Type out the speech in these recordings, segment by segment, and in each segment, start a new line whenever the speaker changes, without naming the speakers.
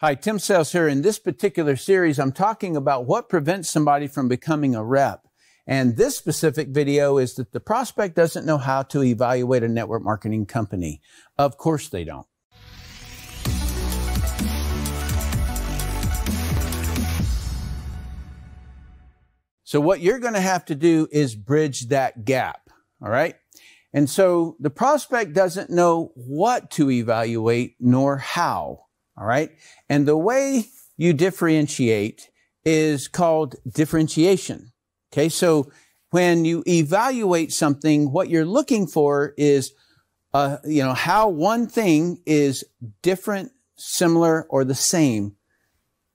Hi, Tim Sales here. In this particular series, I'm talking about what prevents somebody from becoming a rep. And this specific video is that the prospect doesn't know how to evaluate a network marketing company. Of course they don't. So what you're going to have to do is bridge that gap. All right. And so the prospect doesn't know what to evaluate nor how. All right. And the way you differentiate is called differentiation. Okay. So when you evaluate something, what you're looking for is, how one thing is different, similar, or the same.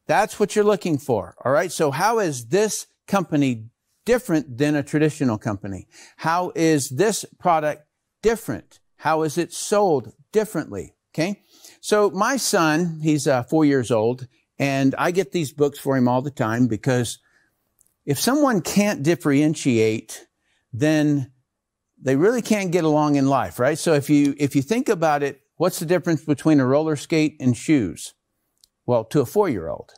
That's what you're looking for. All right. So how is this company different than a traditional company? How is this product different? How is it sold differently? Okay. So my son, he's 4 years old, and I get these books for him all the time because if someone can't differentiate, then they really can't get along in life, right? So if you think about it, what's the difference between a roller skate and shoes? Well, to a 4-year-old,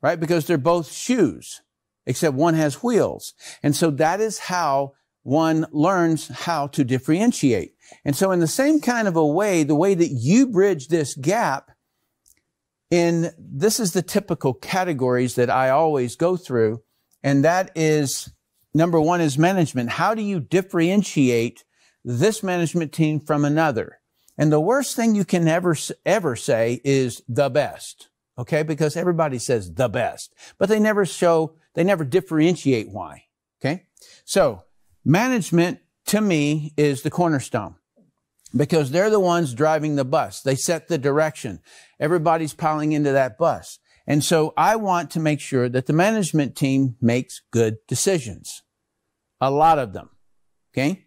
right? Because they're both shoes, except one has wheels. And so that is how one learns how to differentiate. And so in the same kind of a way, the way that you bridge this gap this is the typical categories that I always go through. And that is, number one is management. How do you differentiate this management team from another? And the worst thing you can ever say is the best. Okay. Because everybody says the best, but they never differentiate why. Okay. So management to me is the cornerstone because they're the ones driving the bus. They set the direction. Everybody's piling into that bus. And so I want to make sure that the management team makes good decisions. A lot of them. Okay.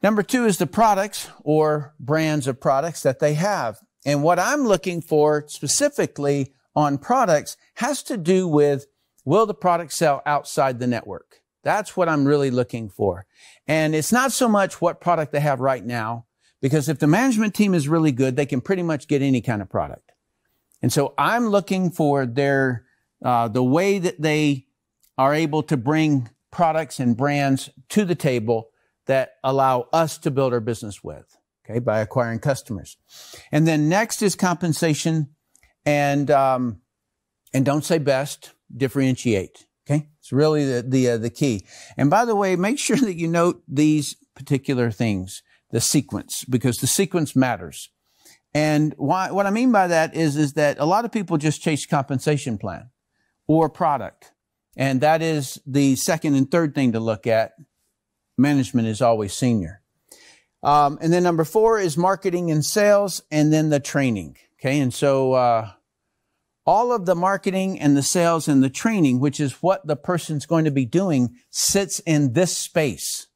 Number two is the products or brands of products that they have. And what I'm looking for specifically on products has to do with, will the product sell outside the network? That's what I'm really looking for. And it's not so much what product they have right now, because if the management team is really good, they can pretty much get any kind of product. And so I'm looking for the way that they are able to bring products and brands to the table that allow us to build our business with, okay, by acquiring customers. And then next is compensation and don't say best, differentiate. Okay. It's really the key. And by the way, make sure that you note these particular things, the sequence, because the sequence matters. And what I mean by that is that a lot of people just chase compensation plan or product. And that is the second and third thing to look at. Management is always senior. And then number 4 is marketing and sales, and then the training. Okay. And so, all of the marketing and the sales and the training, which is what the person's going to be doing, sits in this space.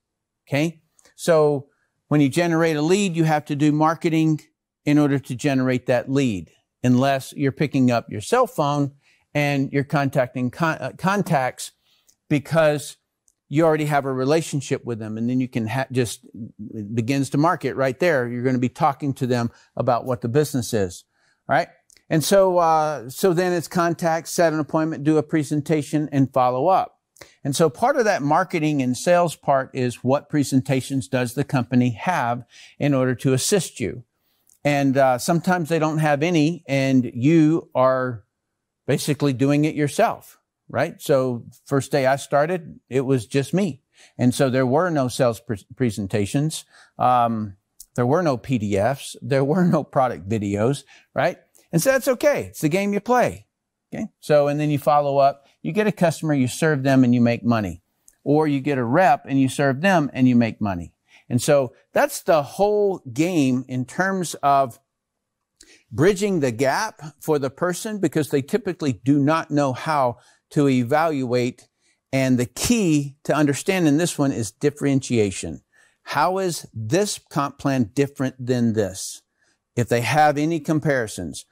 Okay. So when you generate a lead, you have to do marketing in order to generate that lead, unless you're picking up your cell phone and you're contacting contacts because you already have a relationship with them. And then you can just begins to market right there. You're going to be talking to them about what the business is. Right. And so then it's contact, set an appointment, do a presentation, and follow up. And so part of that marketing and sales part is what presentations does the company have in order to assist you. And sometimes they don't have any, and you are basically doing it yourself, right? So first day I started, it was just me. And so there were no sales presentations. There were no PDFs. There were no product videos, right? And so that's okay. It's the game you play. Okay. So, and then you follow up, you get a customer, you serve them and you make money, or you get a rep and you serve them and you make money. And so that's the whole game in terms of bridging the gap for the person, because they typically do not know how to evaluate. And the key to understanding this one is differentiation. How is this comp plan different than this? If they have any comparisons.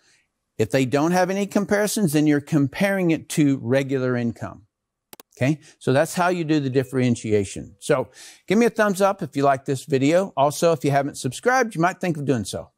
If they don't have any comparisons, then you're comparing it to regular income. Okay. So that's how you do the differentiation. So give me a thumbs up if you like this video. Also, if you haven't subscribed, you might think of doing so.